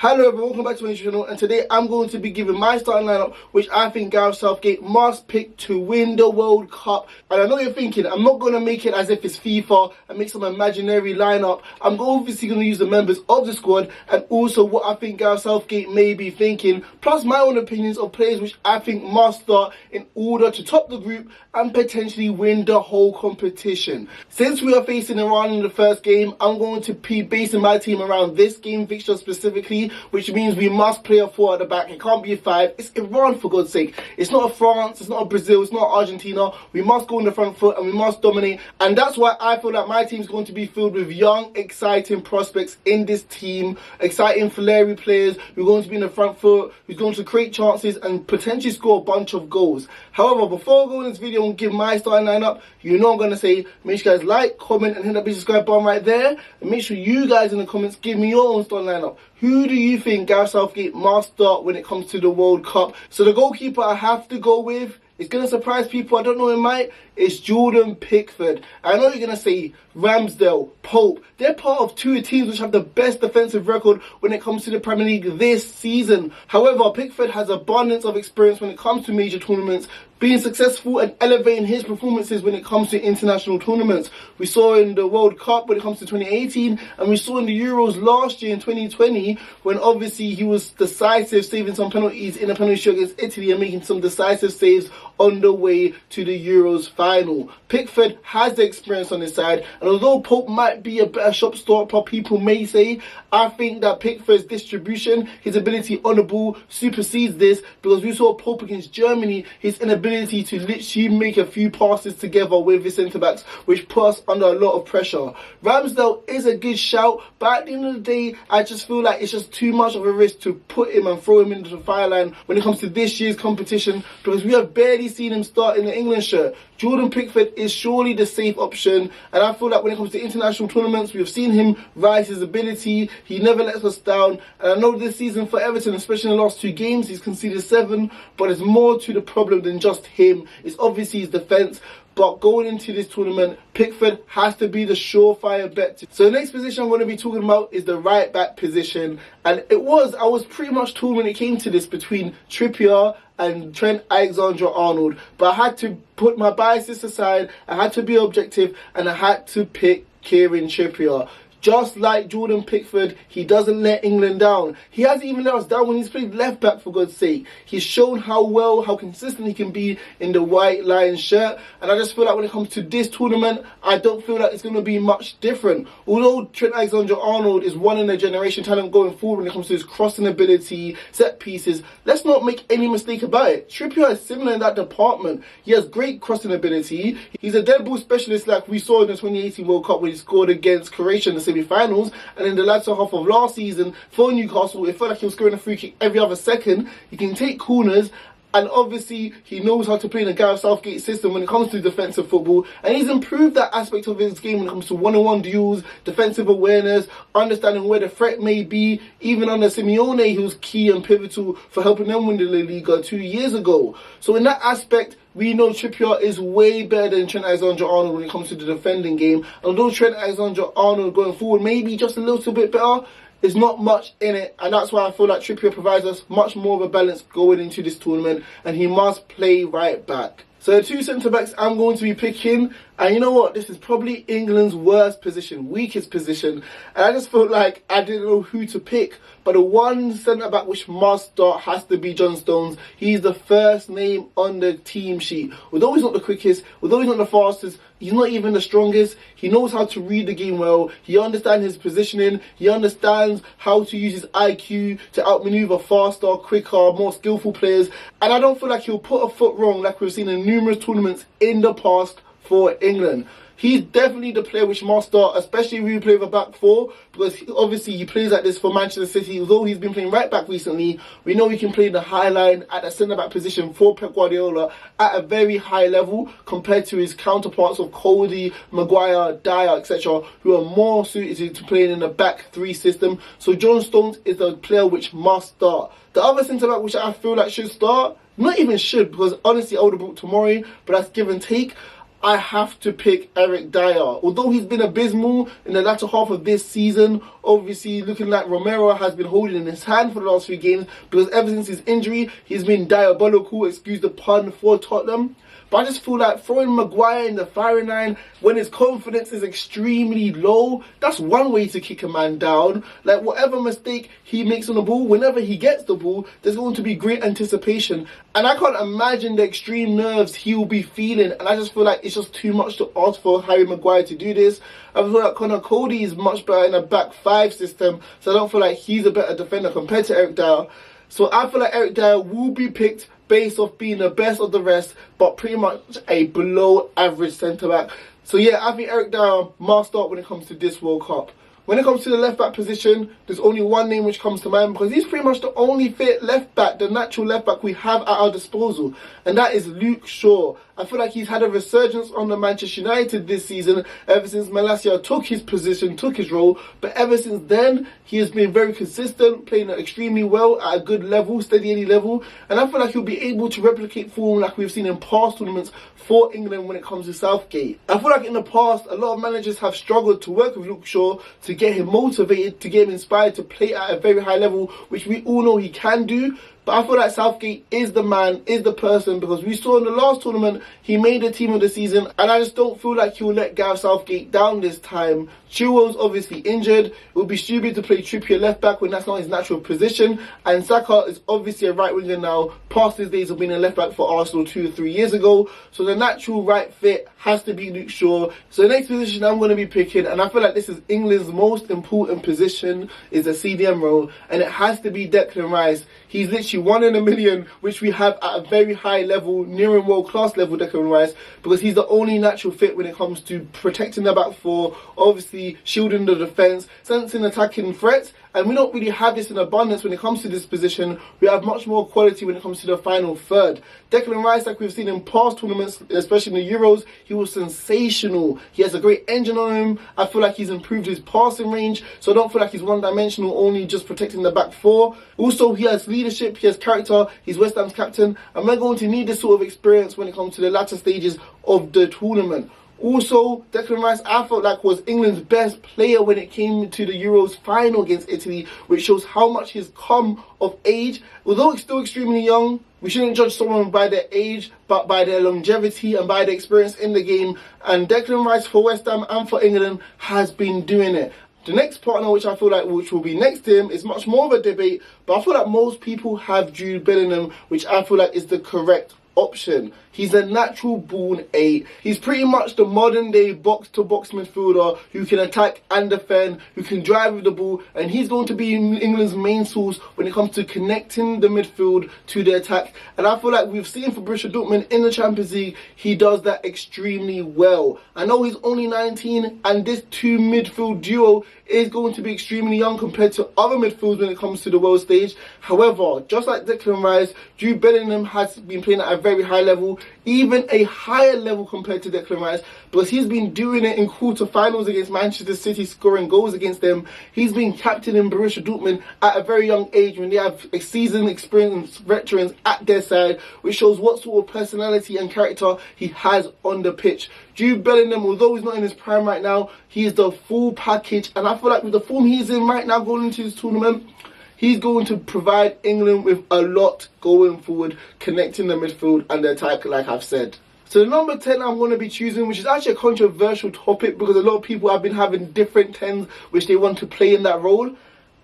Hello everyone, welcome back to my channel, and today I'm going to be giving my starting lineup which I think Gareth Southgate must pick to win the World Cup. And I know you're thinking, I'm not going to make it as if it's FIFA and make some imaginary lineup. I'm obviously going to use the members of the squad and also what I think Gareth Southgate may be thinking, plus my own opinions of players which I think must start in order to top the group and potentially win the whole competition. Since we are facing Iran in the first game, I'm going to be basing my team around this game fixture specifically, which means we must play a 4 at the back. It can't be a 5. It's Iran, for God's sake. It's not a France, it's not a Brazil, it's not Argentina. We must go on the front foot and we must dominate. And that's why I feel like my team's going to be filled with young, exciting prospects in this team. Exciting, flary players who are going to be in the front foot, who's going to create chances and potentially score a bunch of goals. However, before I go in this video and give my starting lineup, you know I'm going to say, make sure you guys like, comment and hit that big subscribe button right there. And make sure you guys in the comments give me your own starting lineup. Who do you think Gareth Southgate must start when it comes to the World Cup? So the goalkeeper I have to go with, it's going to surprise people, I don't know, it might, it's Jordan Pickford. I know you're going to say Ramsdale, Pope. They're part of two teams which have the best defensive record when it comes to the Premier League this season. However, Pickford has abundance of experience when it comes to major tournaments, being successful and elevating his performances when it comes to international tournaments. We saw in the World Cup when it comes to 2018, and we saw in the Euros last year in 2020 when obviously he was decisive, saving some penalties in a penalty shoot against Italy and making some decisive saves on the way to the Euros final. Pickford has the experience on his side, and although Pope might be a better shot stopper, people may say, I think that Pickford's distribution, his ability on the ball supersedes this, because we saw Pope against Germany, his inability to literally make a few passes together with his centre-backs, which put us under a lot of pressure. Ramsdale is a good shout, but at the end of the day, I just feel like it's just too much of a risk to put him and throw him into the fire line when it comes to this year's competition, because we have barely seen him start in the England shirt. Jordan Pickford is surely the safe option, and I feel like when it comes to international tournaments, we have seen him rise his ability. He never lets us down, and I know this season for Everton, especially in the last 2 games, he's conceded 7, but there's more to the problem than just him. It's obviously his defence. But going into this tournament, Pickford has to be the surefire bet. So the next position I'm going to be talking about is the right back position. And I was pretty much torn when it came to this between Trippier and Trent Alexander-Arnold. But I had to put my biases aside, I had to be objective, and I had to pick Kieran Trippier. Just like Jordan Pickford, he doesn't let England down. He hasn't even let us down when he's played left back, for God's sake. He's shown how consistent he can be in the White Lions shirt. And I just feel like when it comes to this tournament, I don't feel like it's going to be much different. Although Trent Alexander-Arnold is one in a generation talent going forward when it comes to his crossing ability, set pieces, let's not make any mistake about it. Trippier is similar in that department. He has great crossing ability. He's a dead ball specialist like we saw in the 2018 World Cup when he scored against Croatia in the semi-finals, and in the latter half of last season for Newcastle, it felt like he was scoring a free kick every other second. He can take corners, and obviously he knows how to play in the Gareth Southgate system when it comes to defensive football, and he's improved that aspect of his game when it comes to one-on-one duels, defensive awareness, understanding where the threat may be. Even under Simeone, he was key and pivotal for helping them win the La Liga 2 years ago. So in that aspect, we know Trippier is way better than Trent Alexander-Arnold when it comes to the defending game. Although Trent Alexander-Arnold going forward may be just a little bit better, there's not much in it, and that's why I feel like Trippier provides us much more of a balance going into this tournament, and he must play right back. So the 2 centre-backs I'm going to be picking, and you know what, this is probably England's worst position, weakest position, and I just felt like I didn't know who to pick. But the one centre-back which must start has to be John Stones. He's the first name on the team sheet. Although he's not the quickest, although he's not the fastest, he's not even the strongest. He knows how to read the game well. He understands his positioning. He understands how to use his IQ to outmaneuver faster, quicker, more skillful players. And I don't feel like he'll put a foot wrong like we've seen in numerous tournaments in the past for England. He's definitely the player which must start, especially if we play with a back 4, because obviously he plays like this for Manchester City. Although he's been playing right back recently, we know he can play the high line at the centre-back position for Pep Guardiola at a very high level compared to his counterparts of Cody, Maguire, Dier, etc., who are more suited to playing in a back 3 system. So John Stones is the player which must start. The other centre-back which I feel like should start, not even should, because honestly I would have brought Tomori, but that's give and take. I have to pick Eric Dier. Although he's been abysmal in the latter half of this season, obviously looking like Romero has been holding in his hand for the last 3 games, because ever since his injury, he's been diabolical, excuse the pun, for Tottenham. But I just feel like throwing Maguire in the firing line when his confidence is extremely low, that's one way to kick a man down. Like, whatever mistake he makes on the ball, whenever he gets the ball, there's going to be great anticipation. And I can't imagine the extreme nerves he will be feeling. And I just feel like it's just too much to ask for Harry Maguire to do this. I feel like Connor Cody is much better in a back 5 system, so I don't feel like he's a better defender compared to Eric Dier. So I feel like Eric Dier will be picked based off being the best of the rest, but pretty much a below average centre-back. So yeah, I think Eric Dier must start when it comes to this World Cup. When it comes to the left-back position, there's only one name which comes to mind, because he's pretty much the only fit left-back, the natural left-back we have at our disposal, and that is Luke Shaw. I feel like he's had a resurgence on the Manchester United this season ever since Maddison took his position, took his role, but ever since then, he has been very consistent, playing extremely well at a good level, steady Eddie level, and I feel like he'll be able to replicate form like we've seen in past tournaments for England when it comes to Southgate. I feel like in the past, a lot of managers have struggled to work with Luke Shaw to get him motivated, to get him inspired to play at a very high level, which we all know he can do. But I feel like Southgate is the man, is the person, because we saw in the last tournament, he made the team of the season, and I just don't feel like he'll let Gareth Southgate down this time. Chilwell's obviously injured. It would be stupid to play Trippier left back when that's not his natural position, and Saka is obviously a right winger now, past his days of being a left back for Arsenal 2 or 3 years ago, so the natural right fit has to be Luke Shaw. So the next position I'm going to be picking, and I feel like this is England's most important position, is the CDM role, and it has to be Declan Rice. He's literally 1 in a million, which we have at a very high level, nearing world-class level, Declan Rice, because he's the only natural fit when it comes to protecting the back 4, obviously shielding the defence, sensing attacking threats, and we don't really have this in abundance when it comes to this position. We have much more quality when it comes to the final third. Declan Rice, like we've seen in past tournaments, especially in the Euros, he was sensational. He has a great engine on him. I feel like he's improved his passing range, so I don't feel like he's one-dimensional, only just protecting the back 4. Also, he has leadership, he has character, he's West Ham's captain, and we're going to need this sort of experience when it comes to the latter stages of the tournament. Also, Declan Rice, I felt like, was England's best player when it came to the Euros final against Italy, which shows how much he's come of age. Although he's still extremely young, we shouldn't judge someone by their age, but by their longevity and by their experience in the game. And Declan Rice for West Ham and for England has been doing it. The next partner, which I feel like which will be next to him, is much more of a debate, but I feel like most people have Jude Bellingham, which I feel like is the correct option. He's a natural born 8. He's pretty much the modern day box-to-box midfielder who can attack and defend, who can drive with the ball, and he's going to be England's main source when it comes to connecting the midfield to the attack. And I feel like we've seen for Borussia Dortmund in the Champions League, he does that extremely well. I know he's only 19, and this 2 midfield duo is going to be extremely young compared to other midfields when it comes to the world stage. However, just like Declan Rice, Jude Bellingham has been playing at a very high level, even a higher level compared to Declan Rice, because he's been doing it in quarter-finals against Manchester City, scoring goals against them. He's been captain in Borussia Dortmund at a very young age when they have a seasoned, experienced veterans at their side, which shows what sort of personality and character he has on the pitch. Jude Bellingham, although he's not in his prime right now, he is the full package, and I feel like with the form he's in right now going into this tournament, he's going to provide England with a lot going forward, connecting the midfield and the attack, like I've said. So the number 10 I'm going to be choosing, which is actually a controversial topic because a lot of people have been having different 10s which they want to play in that role.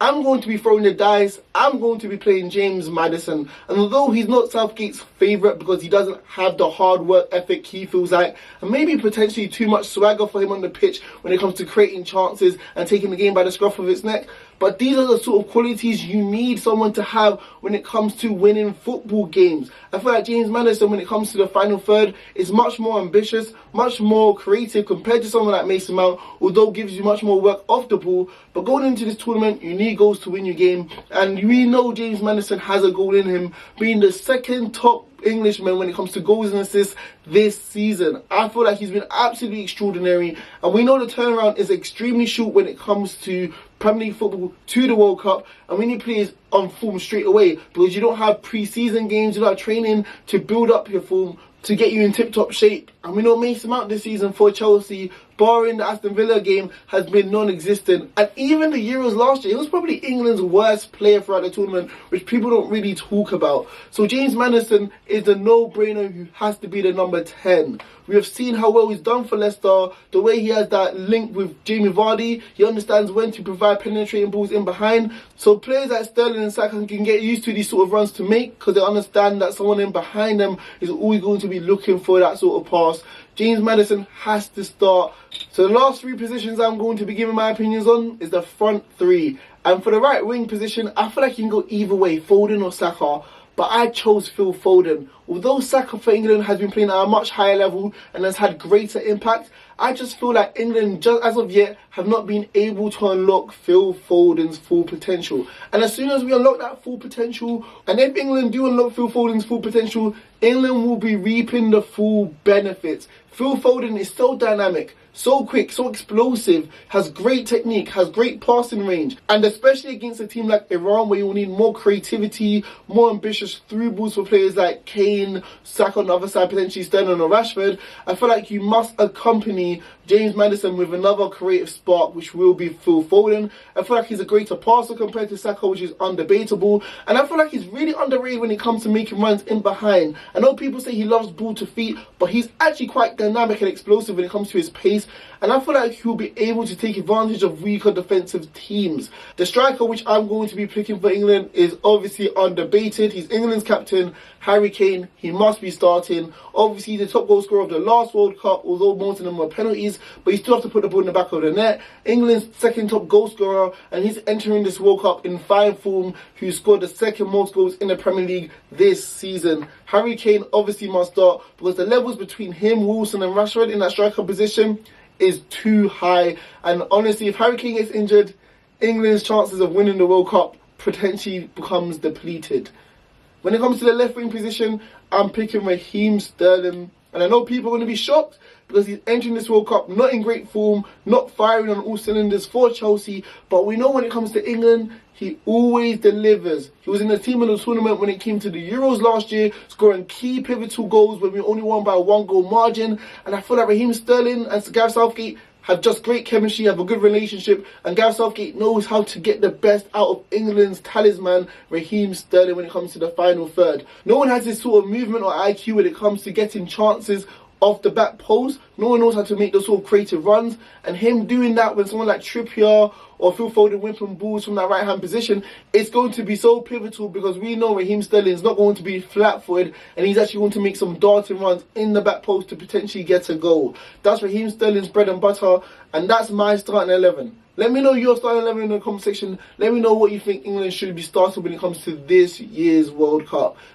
I'm going to be throwing the dice. I'm going to be playing James Maddison. And although he's not Southgate's favourite because he doesn't have the hard work ethic he feels like, and maybe potentially too much swagger for him on the pitch when it comes to creating chances and taking the game by the scruff of its neck, but these are the sort of qualities you need someone to have when it comes to winning football games. I feel like James Maddison, when it comes to the final third, is much more ambitious, much more creative compared to someone like Mason Mount, although gives you much more work off the ball. But going into this tournament, you need goals to win your game, and we know James Maddison has a goal in him, being the second top Englishman when it comes to goals and assists this season. I feel like he's been absolutely extraordinary, and we know the turnaround is extremely short when it comes to Premier League football to the World Cup, and we need players on form straight away because you don't have pre-season games, you don't have training to build up your form to get you in tip-top shape. And we know Mason Mount this season for Chelsea barring the Aston Villa game, has been non-existent. And even the Euros last year, he was probably England's worst player throughout the tournament, which people don't really talk about. So James Maddison is the no-brainer who has to be the number 10. We have seen how well he's done for Leicester, the way he has that link with Jamie Vardy. He understands when to provide penetrating balls in behind. So players like Sterling and Saka can get used to these sort of runs to make, because they understand that someone in behind them is always going to be looking for that sort of pass. James Maddison has to start. So the last three positions I'm going to be giving my opinions on is the front three. And for the right wing position, I feel like you can go either way, Foden or Saka. But I chose Phil Foden. Although Saka for England has been playing at a much higher level and has had greater impact, I just feel like England, just as of yet, have not been able to unlock Phil Foden's full potential. And as soon as we unlock that full potential, and if England do unlock Phil Foden's full potential, England will be reaping the full benefits. Phil Foden is so dynamic, so quick, so explosive, has great technique, has great passing range, and especially against a team like Iran, where you will need more creativity, more ambitious through balls for players like Kane, Saka on the other side, potentially Sterling or Rashford. I feel like you must accompany James Maddison with another creative spark, which will be Phil Foden. I feel like he's a greater passer compared to Saka, which is undebatable, and I feel like he's really underrated when it comes to making runs in behind. I know people say he loves ball to feet, but he's actually quite dynamic and explosive when it comes to his pace, and I feel like he'll be able to take advantage of weaker defensive teams. The striker which I'm going to be picking for England is obviously undebated. He's England's captain, Harry Kane. He must be starting. Obviously the top goal scorer of the last World Cup, although most of them were penalties, but you still have to put the ball in the back of the net. England's second top goal scorer, and he's entering this World Cup in fine form, who scored the second most goals in the Premier League this season. Harry Kane obviously must start, because the levels between him, Wilson and Rashford in that striker position is too high. And honestly, if Harry Kane gets injured, England's chances of winning the World Cup potentially becomes depleted. When it comes to the left wing position, I'm picking Raheem Sterling. And I know people are going to be shocked, because he's entering this World Cup not in great form, not firing on all cylinders for Chelsea. But we know when it comes to England, he always delivers. He was in the team of the tournament when it came to the Euros last year, scoring key pivotal goals when we only won by a 1-goal margin. And I feel like Raheem Sterling and Gareth Southgate have just great chemistry, have a good relationship, and Gareth Southgate knows how to get the best out of England's talisman, Raheem Sterling, when it comes to the final third. No one has this sort of movement or IQ when it comes to getting chances off the back post. No one knows how to make those sort of creative runs, and him doing that when someone like Trippier or Phil Foden whipping balls from that right hand position, it's going to be so pivotal, because we know Raheem Sterling is not going to be flat-footed, and he's actually going to make some darting runs in the back post to potentially get a goal. That's Raheem Sterling's bread and butter, and that's my starting 11. Let me know your starting 11 in the comment section. Let me know what you think England should be starting when it comes to this year's World Cup.